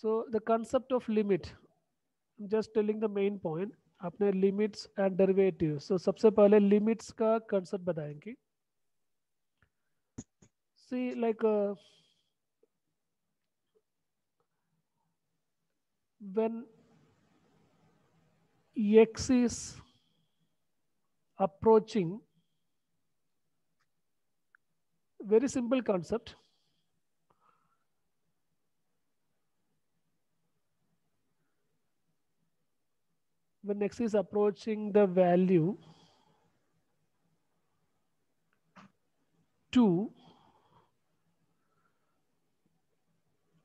So the concept of limit, I'm just telling the main point. आपने limits and derivative, सो सबसे पहले limits का concept बताएंगे. सी like when x is approaching, very simple concept. When x is approaching the value 2,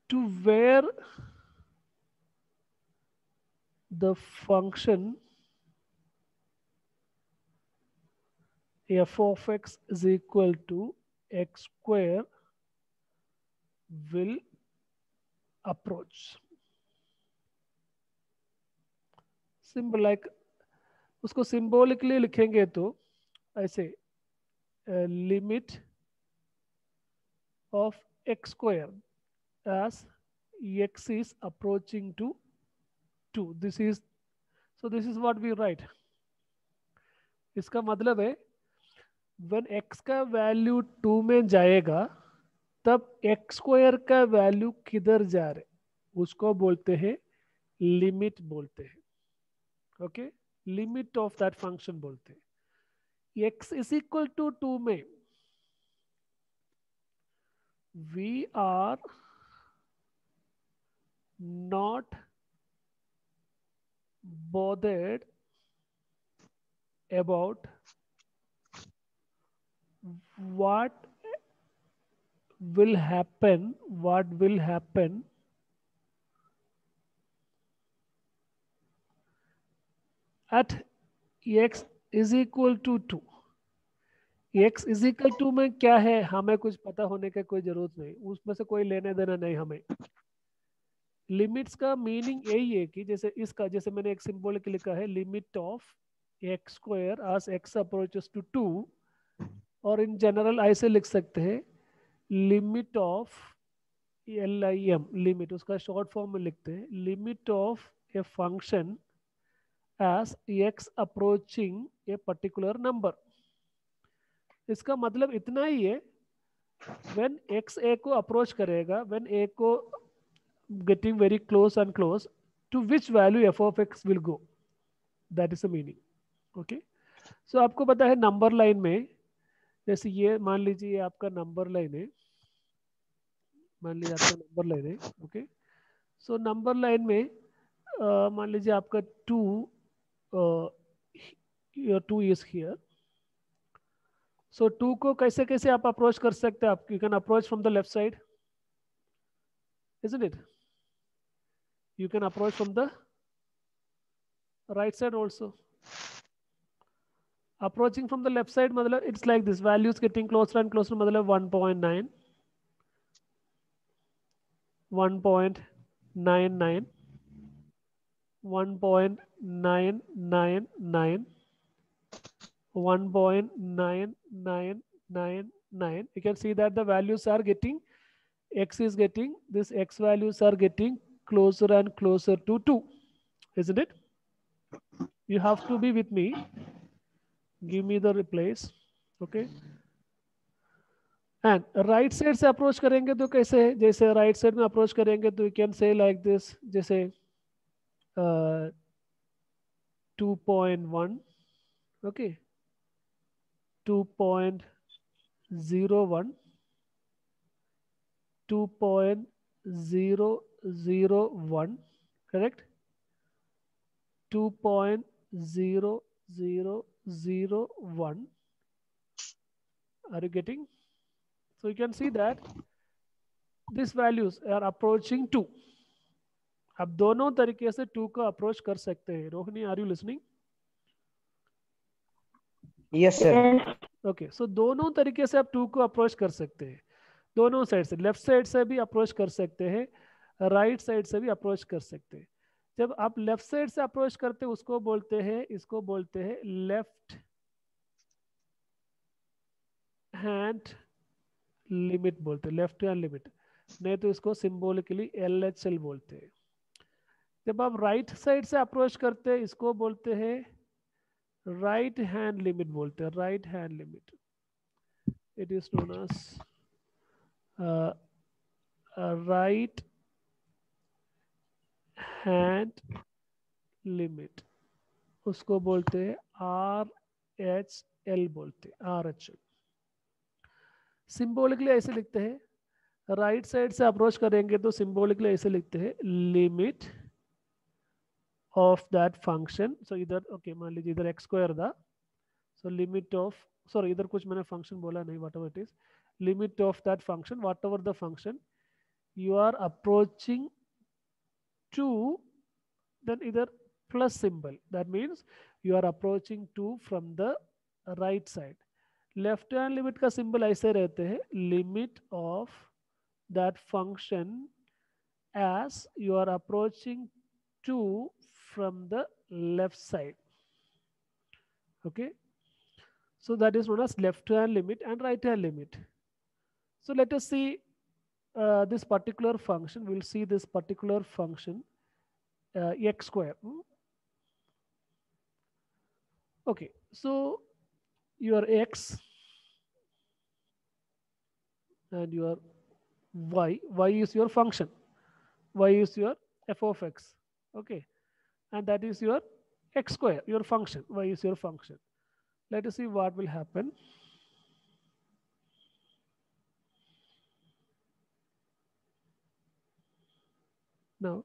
to where the function f of x is equal to x square will approach. Simple, like उसको symbolically लिखेंगे तो ऐसे limit of x square as x is approaching to 2. This is, so this is what we write. इसका मतलब है when x का value 2 में जाएगा तब x स्क्वायर का वैल्यू किधर जा रहे, उसको बोलते हैं लिमिट बोलते हैं. Okay, limit of that function बोलते हैं. x इज इक्वल टू 2 में we are not bothered about what will happen at x is equal to 2. x is equal to में क्या है हमें कुछ पता होने का कोई जरूरत नहीं, उसमें से कोई लेने देना नहीं हमें. लिमिट्स का मीनिंग यही है कि जैसे इसका, जैसे मैंने एक सिंबल के लिखा है limit of X square as x approaches to 2, और इन जनरल ऐसे लिख सकते हैं लिमिट ऑफ LIM, लिमिट उसका शॉर्ट फॉर्म में लिखते हैं limit of a function as x approaching a particular number. इसका मतलब इतना ही है, when x a को अप्रोच करेगा, when a को getting very close and close, to which value f of x will go, that is the meaning. okay, so आपको पता है नंबर लाइन में, जैसे ये मान लीजिए ये आपका नंबर लाइन है, मान लीजिए आपका नंबर लाइन है. ओके, सो नंबर लाइन में मान लीजिए आपका 2, your 2 is here. सो 2 को कैसे कैसे आप अप्रोच कर सकते हैं, आप you can approach from the left side, isn't it? You can approach from the right side also. Approaching from the left side मतलब it's like this, values getting closer and closer मतलब 1.9, 1.99, 1.999, 1.9999. You can see that the values are getting, x is getting, this x values are getting closer and closer to 2, isn't it? You have to be with me, give me the replace. okay, and right side से approach करेंगे तो कैसे, जैसे right side में approach करेंगे तो you can say like this, जैसे 2.1, okay, 2.01, 2.001, correct, 2.0001. Are you getting? So you can see that these values are approaching 2. अब दोनों तरीके से 2 को अप्रोच कर सकते हैं. Rohini, are you listening? Yes sir. Okay, so दोनों तरीके से आप 2 को अप्रोच कर सकते हैं, दोनों साइड से, लेफ्ट साइड से भी अप्रोच कर सकते हैं, राइट साइड से भी अप्रोच कर सकते हैं. जब आप लेफ्ट साइड से अप्रोच करते हैं उसको बोलते हैं, इसको बोलते हैं लेफ्ट हैंड लिमिट बोलते हैं, लेफ्ट हैंड लिमिट. नहीं तो इसको सिंबॉलिकली LHL बोलते हैं। जब आप राइट साइड से अप्रोच करते हैं इसको बोलते हैं राइट हैंड लिमिट बोलते हैं, right hand limit. It is known as right hand limit, उसको बोलते हैं RHL बोलते हैं, RHL। सिंबॉलिकली ऐसे लिखते हैं, राइट साइड से अप्रोच करेंगे तो सिंबॉलिकली ऐसे लिखते हैं लिमिट ऑफ दैट फंक्शन। सो इधर ओके मान लीजिए इधर x स्क्वायर था, सो लिमिट ऑफ, सॉरी इधर कुछ मैंने फंक्शन बोला नहीं, whatever it is, limit of that function, whatever the function you are approaching to, then either plus symbol, that means you are approaching to from the right side. Left hand limit का symbol ऐसे रहते हैं, limit of that function as you are approaching to from the left side. Okay, so that is known as left hand limit and right hand limit. So let us see this particular function. We'll see this particular function x square. Okay, so your x and your y is your function, y is your f of x, okay, and that is your x square, your function, y is your function. Let us see what will happen. Now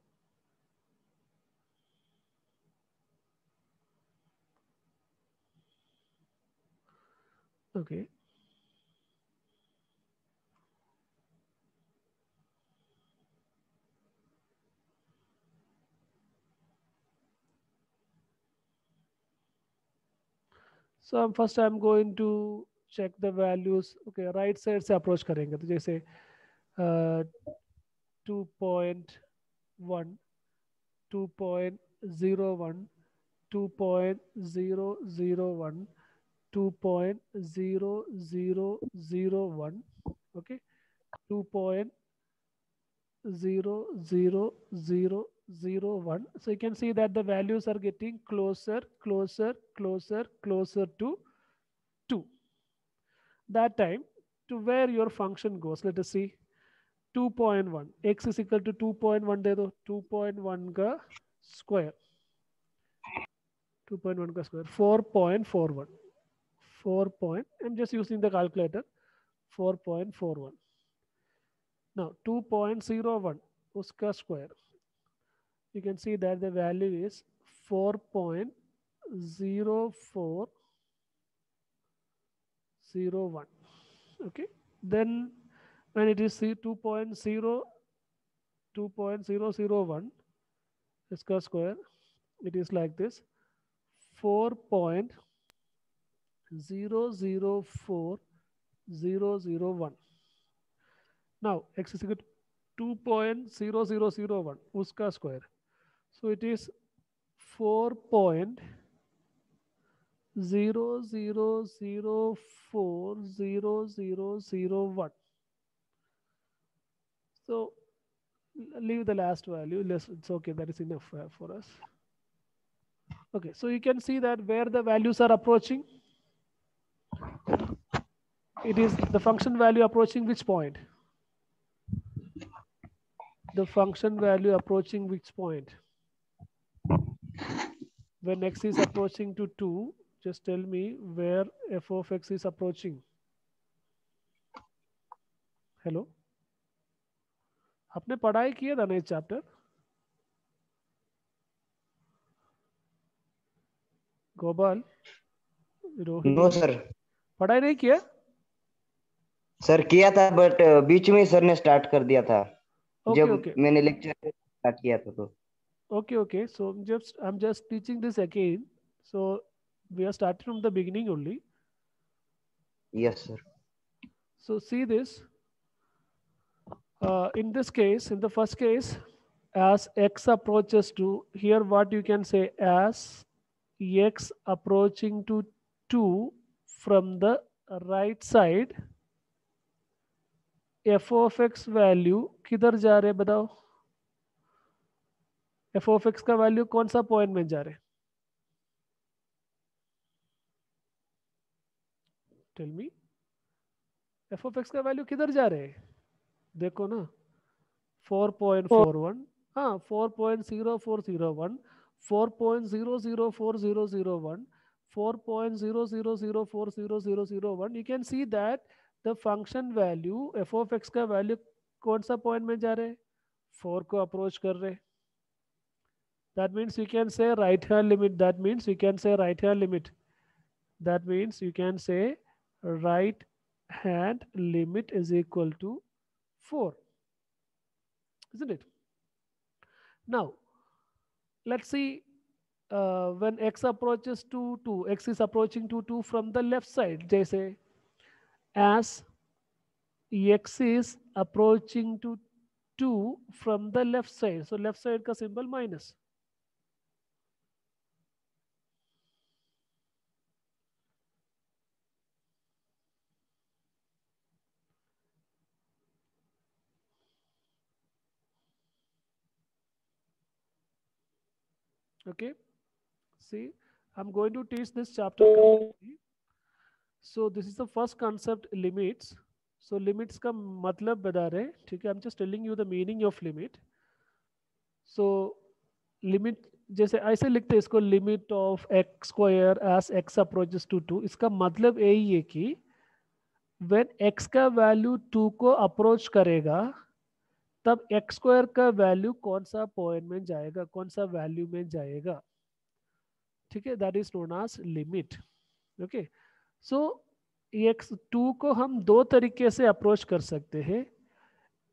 okay, so first I'm going to check the values. Okay, right side से approach करेंगे तो जैसे 2.1, 2.01, 2.001, 2.0001, okay, 2.00001. So you can see that the values are getting closer, closer, closer, closer to 2. That time to where your function goes, let us see. 2.1, x is equal to 2.1 दे दो, 2.1 का square, 2.1 का square 4.41, 4 point, I'm just using the calculator, 4.41. Now 2.01 uska square, you can see that the value is 4.0401. Okay, then when it is 2.001 iska square, it is like this, 4.004001. Now x is equal to 2.0001 uska square, so it is 4.00040001. So leave the last value, it's okay, that is enough for us. Okay, so you can see that where the values are approaching, it is the function value approaching which point? The function value approaching which point? When x is approaching to 2, just tell me where f of x is approaching. Hello? आपने पढ़ाई किया था ना इस chapter? Gopal, Rohini, no sir. पढ़ाई नहीं किया? Sir किया था बट बीच में सर ने स्टार्ट कर दिया था। Okay, जब okay. मैंने लेक्चर स्टार्ट किया था तो। Okay, okay. So I'm just teaching this again. So we are starting from the beginning only. Yes sir. So see this. In this case, in the first case, as x approaches to, here what you can say, as x approaching to 2 from the right side, F of X value किधर जा रहे बताओ, F of X का value कौन सा point में जा रहे, tell me, F of X का वैल्यू किधर जा रहे हैं, देखो ना 4.41, हाँ 4.0401, 4.004001, 4.00040001, you can see that the function value f of x का वैल्यू कौन सा पॉइंट में जा रहे हैं, 4 को अप्रोच कर रहे, that means you can say right hand limit, that means you can say right hand limit, that means you can say right hand limit is equal to 4, isn't it? Now let's see, when x approaches to 2, x is approaching to 2 from the left side, जैसे as x is approaching to 2 from the left side, so left side का symbol minus, okay, see I'm going to teach this chapter completely. So this is the first concept, limits. So limits का मतलब बता रहे, ठीक है, I'm just telling you the meaning of limit. So limit जैसे ऐसे लिखते हैं इसको, limit of X square as X approaches to 2, इसका मतलब यही है कि व्हेन एक्स का वैल्यू 2 को अप्रोच करेगा तब एक्स स्क्वायर का वैल्यू कौन सा पॉइंट में जाएगा, कौन सा वैल्यू में जाएगा, ठीक है, that is known age limit. Okay, so x 2 को हम दो तरीके से अप्रोच कर सकते हैं।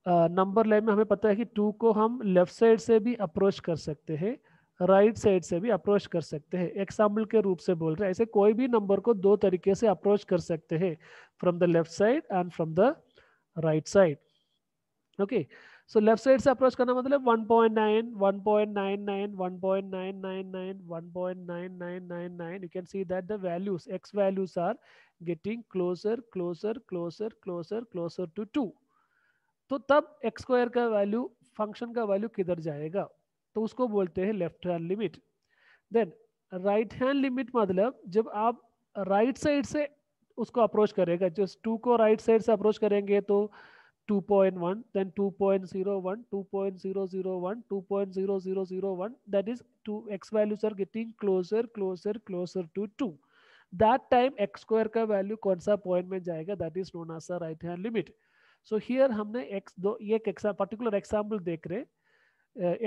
नंबर लाइन में हमें पता है कि 2 को हम लेफ्ट साइड से भी अप्रोच कर सकते हैं, राइट साइड से भी अप्रोच कर सकते हैं। एग्जाम्पल के रूप से बोल रहे हैं, ऐसे कोई भी नंबर को दो तरीके से अप्रोच कर सकते हैं, from the left side and from the right side. Okay, so left side से अप्रोच करना मतलब 1.9, 1.99, 1.999, 1.9999, you can see that the values, x values are getting closer closer closer closer closer to 2। तो तब X square का value, function का value किधर जाएगा, तो उसको बोलते हैं left hand limit. Then right hand limit मतलब जब आप राइट साइड से उसको अप्रोच करेगा, जस्ट 2 को राइट साइड से अप्रोच करेंगे तो 2.1, then 2.01, 2.001, 2.0001, that is 2 x values are getting closer closer closer to 2, that time x square का वैल्यू कौन सा पॉइंट में जाएगा, that is known as a right hand limit। So here हमने x दो, ये एक पर्टिकुलर एग्जाम्पल देख रहे,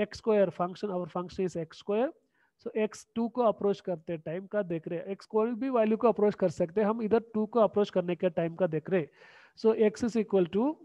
एक्स स्क्वायर फंक्शन, और function is X square. So x 2 को अप्रोच करते टाइम का देख रहे, एक्स कोई भी वैल्यू को अप्रोच कर सकते हैं, हम इधर 2 को अप्रोच करने के टाइम का देख रहे। So x is equal to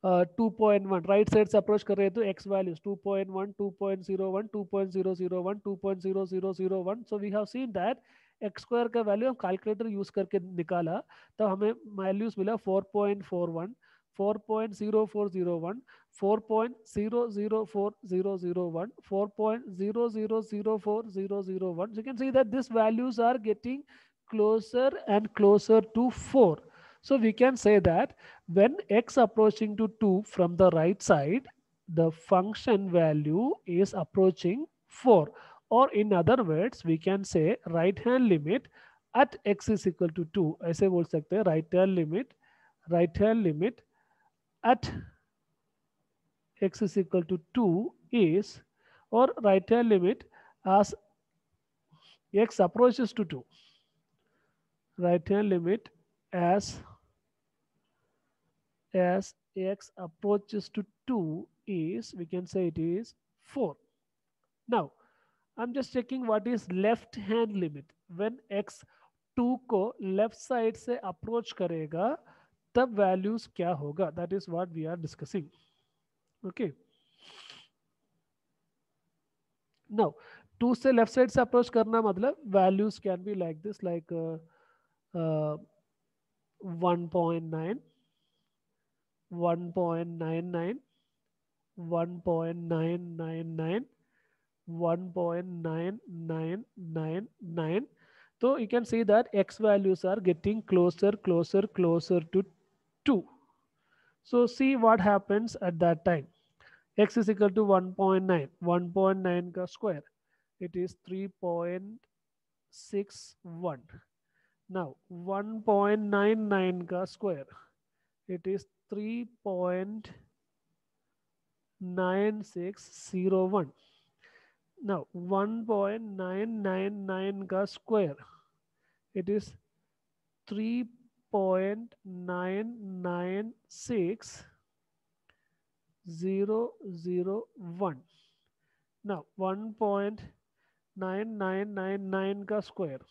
2.1, right side से अप्रोच कर रहे हैं तो x values 2.1, 2.01, 2.001, 2.0001। So we have seen that x square का वैल्यू हम कैलकुलेटर यूज करके निकाला, तो हमें वैल्यूज मिला 4.41, 4.0401, 4.004001, 4.00040001। So you can see that these values are getting closer and closer to 4. So we can say that when x approaching to 2 from the right side, the function value is approaching 4. Or in other words, we can say right hand limit at x is equal to 2. ऐसे बोल सकते हैं right hand limit at x is equal to 2 is, or right hand limit as x approaches to 2. Right hand limit as x approaches to 2 is, we can say it is 4. Now I'm just checking what is left hand limit। when x 2 को left side से approach करेगा तब values क्या होगा, that is what we are discussing. Okay, now 2 से left side से approach करना मतलब values can be like this, like 1.9, 1.99, 1.999, 1.9999। So you can see that x values are getting closer closer closer to 2. So see what happens at that time. X is equal to 1.9. 1.9 ka square. It is 3.61. Now 1.99 ka square. It is 3.9601. Now 1.999 ka square. It is 3.996001. Now 1.9999 ka square.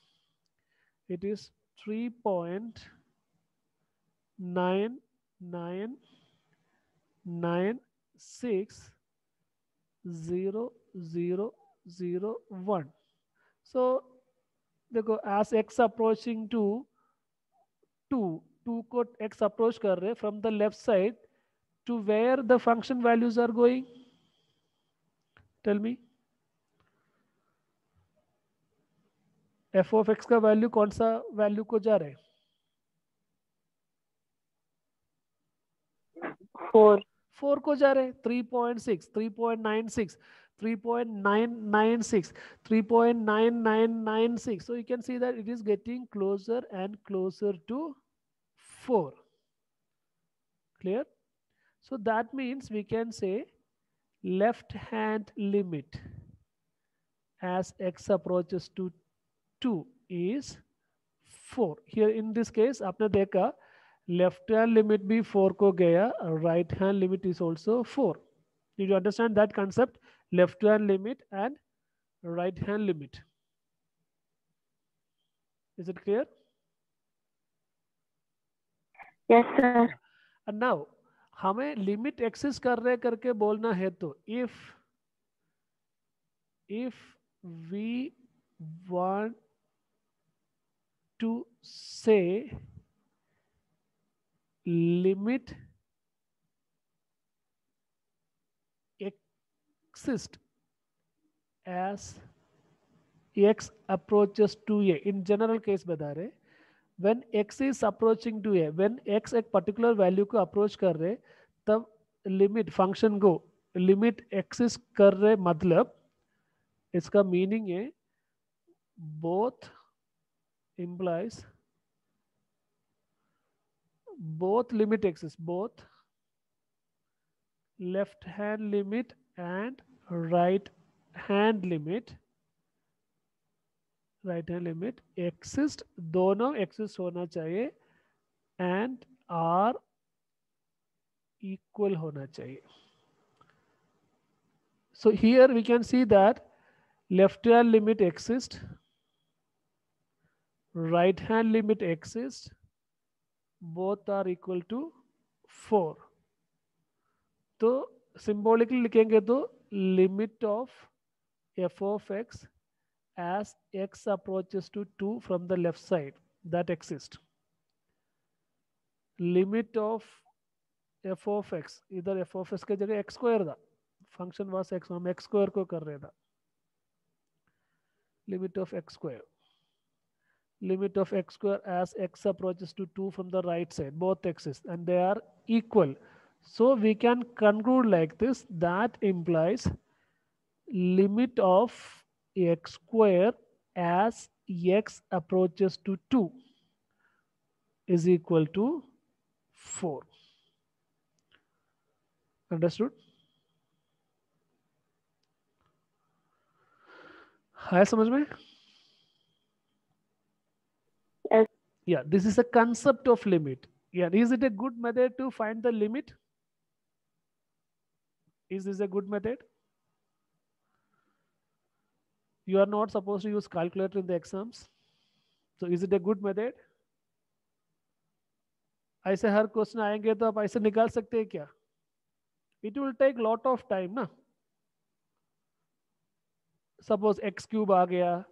It is 3.99960001. So देखो as x approaching to 2 को x approach कर रहे from the left side to where the function values are going. Tell me. f of x का value कौन सा value को जा रहे हैं? 4 को जा रहे हैं. 3.6, 3.96, 3.996, 3.9996. So you can see that it is getting closer and closer to 4. Clear? So that means we can say left hand limit as x approaches to 2 is 4. Here in this case आपने देखा left hand limit भी 4 को गया, right hand limit is also 4. Did you understand that concept? Left hand limit and right hand limit. Is it clear? Yes, sir. And now हमें limit access कर रहे करके बोलना है तो if we want to say limit exist as x approaches to a, in general case बता रहे, when x is approaching to a, when x एक particular value को approach कर रहे तब limit function को limit exist कर रहे, मतलब इसका meaning है both implies both limit exist, both left hand limit and right hand limit exist, दोनों exist होना चाहिए and are equal होना चाहिए. So here we can see that left hand limit exists, right hand limit exists, both are equal to 4. तो symbolically लिखेंगे तो limit of f of x as x approaches to 2 from the left side that exists. Limit of f of x, इधर f of x के जगह x square था, function was x, हम x square को कर रहे था. Limit of x square. Limit of x square as x approaches to 2 from the right side, both exist and they are equal. So we can conclude like this, that implies limit of x square as x approaches to 2 is equal to 4. Understood? है समझ में? Yes. Yeah, this is a concept of limit. Yeah, is it a good method to find the limit? Is this a good method? You are not supposed to use calculator in the exams. So is it a good method? ऐसे हर question आएंगे तो आप ऐसे निकाल सकते हैं क्या? It will take lot of time ना. Suppose x cube आ गया,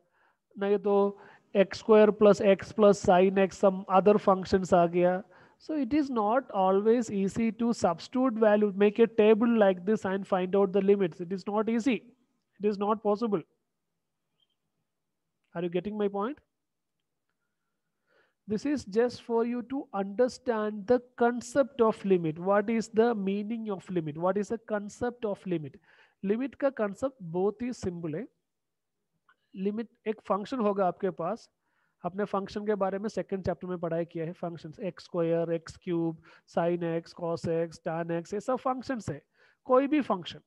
नहीं तो x square plus x plus sin x, some other functions आ गया. So it is not always easy to substitute value, make a table like this and find out the limits. It is not easy. It is not possible. Are you getting my point? This is just for you to understand the concept of limit. What is the meaning of limit? What is the concept of limit? Limit का concept बहुत ही simple है. Limit एक function होगा आपके पास. आपने function के बारे में सेकंड चैप्टर में पढ़ाई किया है. Functions x square, x cube, sine x, cos x, tan x, ये सब फंक्शंस है. कोई भी फंक्शन.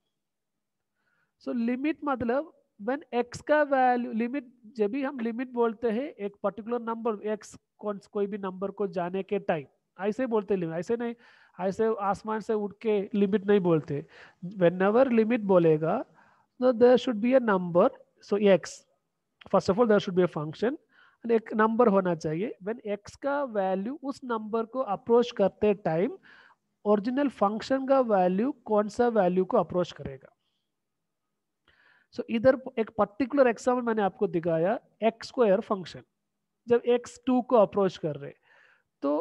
सो लिमिट मतलब व्हेन एक्स का वैल्यू लिमिट, जब भी हम लिमिट बोलते हैं एक पर्टिकुलर नंबर एक्स कोई भी नंबर को जाने के टाइम, ऐसे बोलते हैं लिमिट. ऐसे नहीं, ऐसे आसमान से उठ के लिमिट नहीं बोलते. वेन एवर लिमिट बोलेगा तो there should be a number. So X, first of all there should be a function, एक नंबर होना चाहिए. व्हेन एक्स का वैल्यू उस नंबर को अप्रोच करते टाइम ओरिजिनल फंक्शन का वैल्यू कौन सा वैल्यू को अप्रोच करेगा. सो इधर एक पर्टिकुलर एग्जाम्पल मैंने आपको दिखाया, एक्स स्क्वायर फंक्शन. जब एक्स 2 को अप्रोच कर रहे तो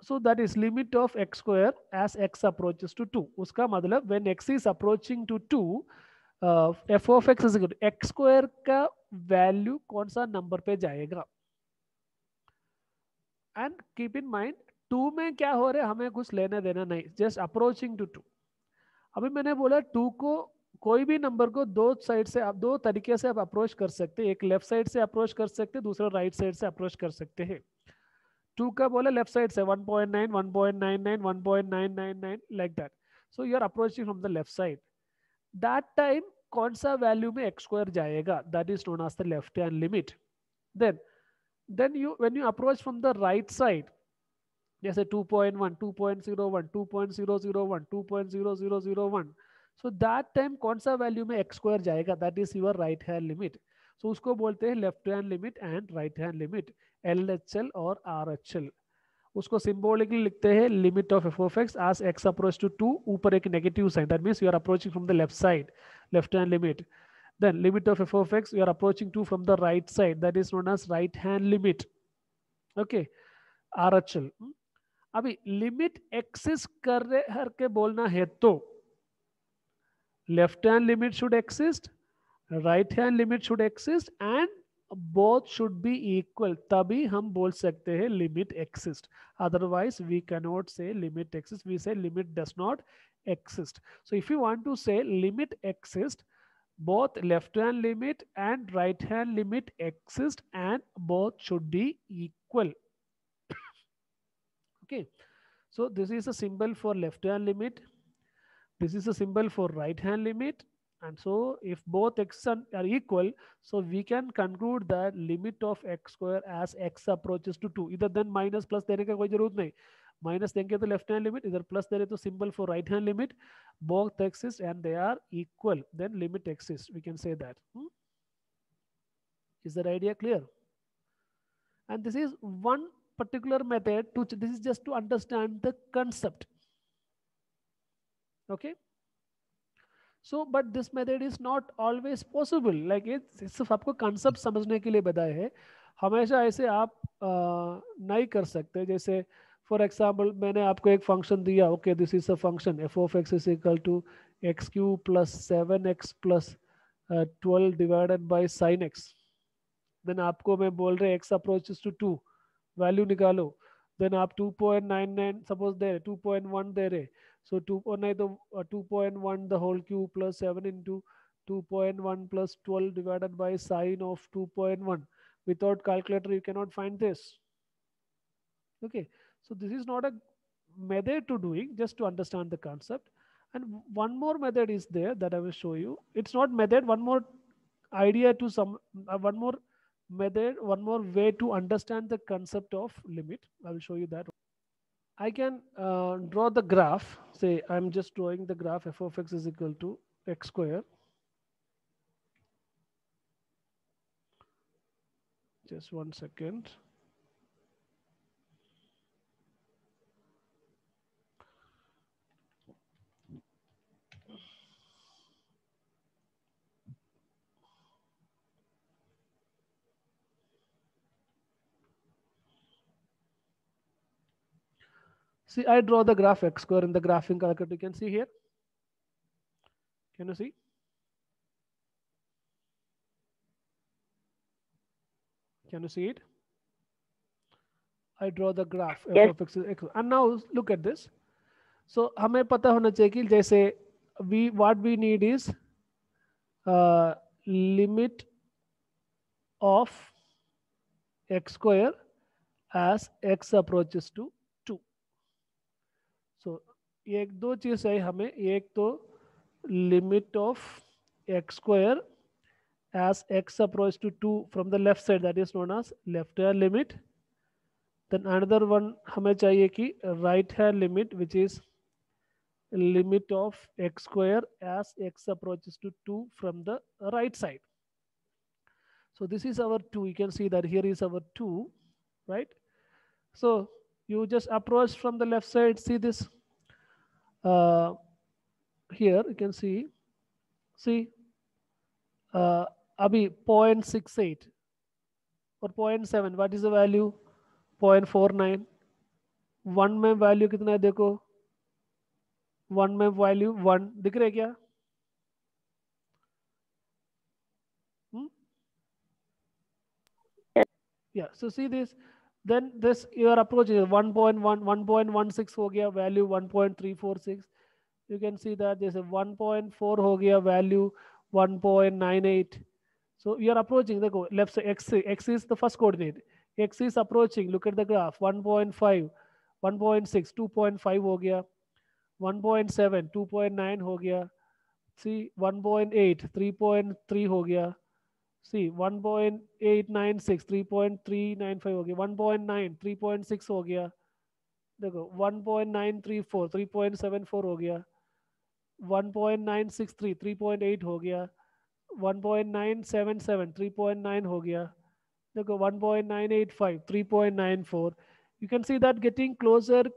so that is limit of X square as X approaches to 2. उसका मतलब when X is approaching to 2, F of x is X square का वैल्यू कौन सा नंबर पे जाएगा. एंड कीप इन माइंड 2 में क्या हो रहा है हमें कुछ लेना देना नहीं, जस्ट अप्रोचिंग टू 2. अभी मैंने बोला 2 को कोई भी नंबर को दो साइड से आप दो तरीके से आप अप्रोच कर सकते हैं. एक लेफ्ट साइड से अप्रोच कर सकते हैं, दूसरा राइट साइड से अप्रोच कर सकते हैं. 2 का बोला लेफ्ट साइड से 1.9, 1.99, 1.999 like that. So you are approaching from the left side. That time कौन सा वैल्यू में एक्स स्क्वायर जाएगा, that is known as the left hand limit. Then you when you approach from the right side, जैसे 2.1, 2.01, 2.001, 2.0001, so that time कौन सा value में x square जाएगा, that is your right hand limit. So उसको बोलते हैं left hand limit and right hand limit, LHL और RHL. उसको सिंबॉलिकली लिखते हैं limit of f of x as x approach to 2, ऊपर एक negative sign, that means you are approaching from the left side, left hand limit. Then limit of f of x you are approaching to from the right side, that is known as right hand limit. Okay, RHL. अभी limit exist कर रहे के बोलना है तो left hand limit should exist, right hand limit should exist and both should be equal, तभी हम बोल सकते हैं limit exist. Otherwise we can not say limit exist, we say limit does not exist. So if you want to say limit exist, both left hand limit and right hand limit exist and both should be equal. Okay, so this is a symbol for left hand limit, this is a symbol for right hand limit, and so if both x are equal, so we can conclude that limit of x square as x approaches to 2. इधर then minus plus देने का कोई जरूरत नहीं, minus देंगे तो left hand limit, इधर plus दे रहे तो symbol for right hand limit, both exist and they are equal, then limit exists, we can say that. Is that idea clear? And this is one particular method to, this is just to understand the concept. Okay, so but this method is not always possible, like it सिर्फ आपको concept समझने के लिए बताया है, हमेशा ऐसे आप नहीं कर सकते. जैसे फॉर एग्जाम्पल मैंने आपको एक फंक्शन दिया, okay this is a function f of x is equal to x cube plus 7x plus 12 divided by sine x. Then आपको मैं बोल रहे एक्स अप्रोचेस टू 2, वैल्यू निकालो. देन आप 2.99 सपोज दे रहे, 2.1 दे रहे, सो 2 नहीं तो 2.1 the whole cube plus 7 into 2.1 plus 12 divided by sine of 2.1. Without calculator you cannot find this. Okay, so this is not a method to doing, just to understand the concept. And one more method is there that I will show you. It's not method, one more idea to some one more method, one more way to understand the concept of limit. I will show you that. I can draw the graph. Say I'm just drawing the graph f of x is equal to x square. Just 1 second. See, I draw the graph x square in the graphing calculator. You can see here. Can you see? Can you see it? I draw the graph f Yes. of x is x, and now look at this. So हमें पता होना चाहिए कि जैसे what we need is limit of x square as x approaches to 2. So ये एक दो चीज है हमें, एक तो limit of x square as x approaches to 2 from the left side, that is known as left hand limit. Then another one हमें चाहिए कि right hand limit, which is limit of x square as x approaches to 2 from the right side. So this is our 2. You can see that here is our 2, right? So you just approach from the left side. See this here, you can see abhi 0.68 or 0.7. What is the value? 0.49. 1 में value कितना है देखो, 1 में value 1 दिख रहा है क्या? Yeah, so see this, then this your approach is 1.1, 1.16 हो गया, value 1.346. You can see that there's a 1.4 हो गया, value 1.98. So you are approaching the left side, x is the first coordinate, x is approaching, look at the graph, 1.5, 1.6, 2.5 हो गया, 1.7, 2.9 हो गया, see 1.8, 3.3 हो गया, see 1.896, 3.395 हो गया, 1.9, 3.6 हो गया, देखो 1.934, 3.74 हो गया, 1.963, 3.8 हो गया, 1.977, 3.9 हो गया, देखो 1.985, 3.94. You can see that getting closer to 2.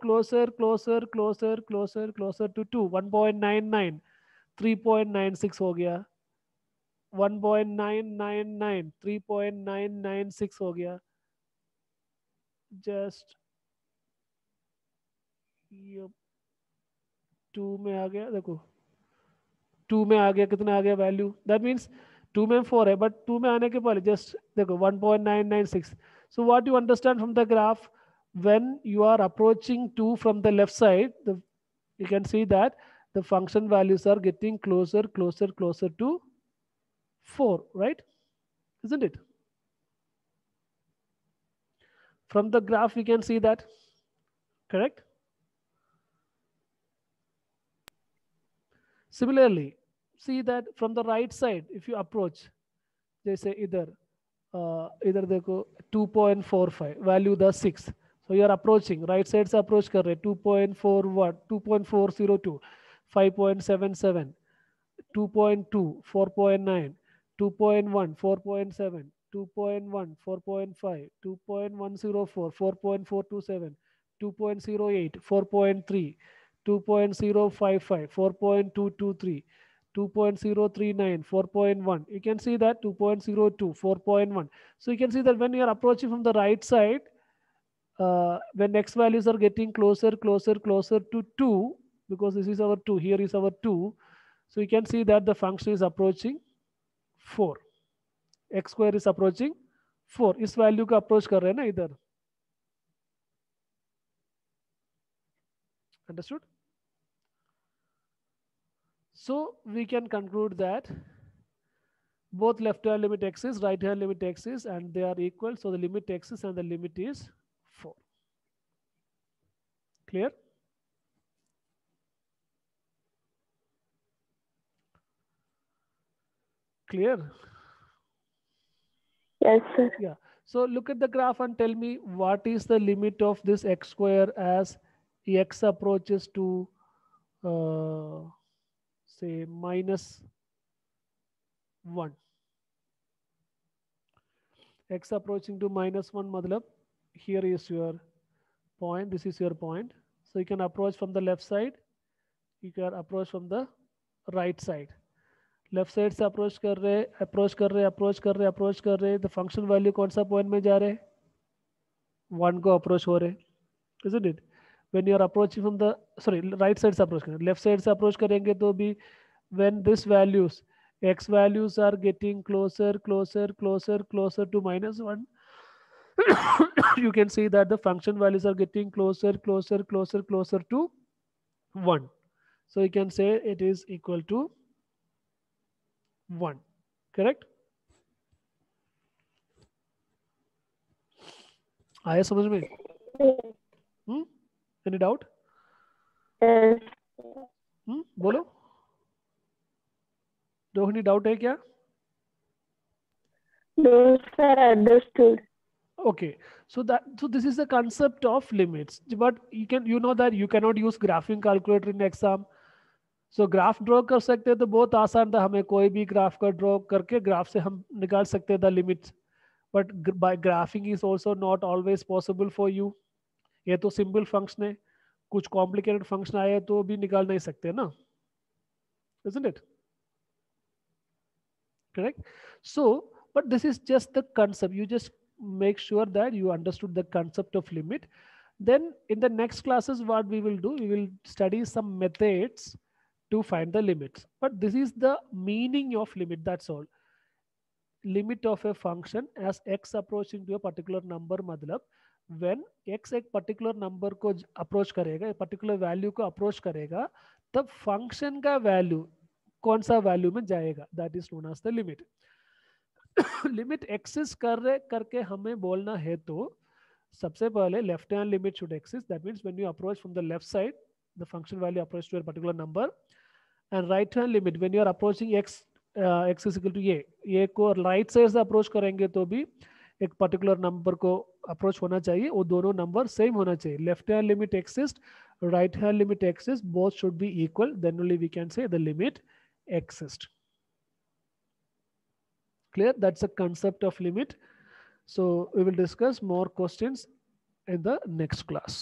1.99, 3.96 हो गया, 1.999, 3.996 हो गया, जस्ट 2 में आ गया, देखो 2 में आ गया, कितना आ गया वैल्यू, दैट मीन्स 2 में 4 है, बट 2 में आने के पहले जस्ट देखो 1.996. So what you understand from the graph, when you are approaching 2 from the left side, you can see that the function values are getting closer to 4, right? Isn't it? From the graph we can see that, correct? Similarly, see that from the right side, if you approach, जैसे इधर देखो 2.45 value the 6, so you are approaching, right side से approach कर रहे 2.41, 2.402, 5.77, 2.2, 4.9, 2.1, 4.7, 2.1, 4.5, 2.104, 4.427, 2.08, 4.3, 2.055, 4.223, 2.039, 4.1. You can see that 2.02, 4.1. So you can see that when you are approaching from the right side, when x values are getting closer to 2, because this is our 2, here is our 2. So you can see that the function is approaching 4. X square is approaching 4. इस value का approach कर रहे हैं ना इधर. Understood? So we can conclude that both left hand limit x is, right hand limit x is, and they are equal. So the limit x is and the limit is 4. Clear? Clear? Yes, sir. Yeah. So look at the graph and tell me what is the limit of this x square as x approaches to say -1. X approaching to -1 matlab here is your point, this is your point. So you can approach from the left side, you can approach from the right side. Left side से approach कर रहे the function value कौन सा point में जा रहे हैं, 1 को अप्रोच हो रहे, isn't it? When you are approaching from the right side से अप्रोच करें, लेफ्ट साइड से अप्रोच करेंगे तो भी when this values x values are getting closer to -1, you can see that the function values are getting closer to 1. So you can say it is equal to 1. Correct? आया समझ में? Any doubt? Yes. बोलो. Rohini doubt है क्या? No, sir, understood. Okay, so this is the concept of limits, but you know that you cannot use graphing calculator in exam. So graph draw कर सकते हैं तो बहुत आसान था, हमें कोई भी ग्राफ का ड्रॉ करके ग्राफ से हम निकाल सकते थे limits, but by graphic is also not always possible for you. ये तो सिंपल फंक्शन है, कुछ कॉम्प्लिकेटेड फंक्शन आए तो भी निकाल नहीं सकते ना, isn't it? Correct? So but this is just the concept, you just make sure that you understood the concept of limit. Then in the next classes what we will do, we will study some methods to find the limits, but this is the meaning of limit, that's all. Limit of a function as x approaching to a particular number, मतलब when x एक particular number को approach करेगा, एक particular value को approach करेगा, तब function का value कौन सा value में जाएगा, that is known as the limit. Limit exist करके हमें बोलना है तो सबसे पहले left hand limit should exist, that means when you approach from the left side the function value approach to a particular number, and right hand limit when you are approaching x is equal to ये को right side से approach करेंगे तो भी एक particular number को approach होना चाहिए, वो दोनों नंबर सेम होना चाहिए. Left hand limit exist, right hand limit exist, both should be equal, then only we can say the limit exist. Clear? That's the concept of limit. So we will discuss more questions in the next class.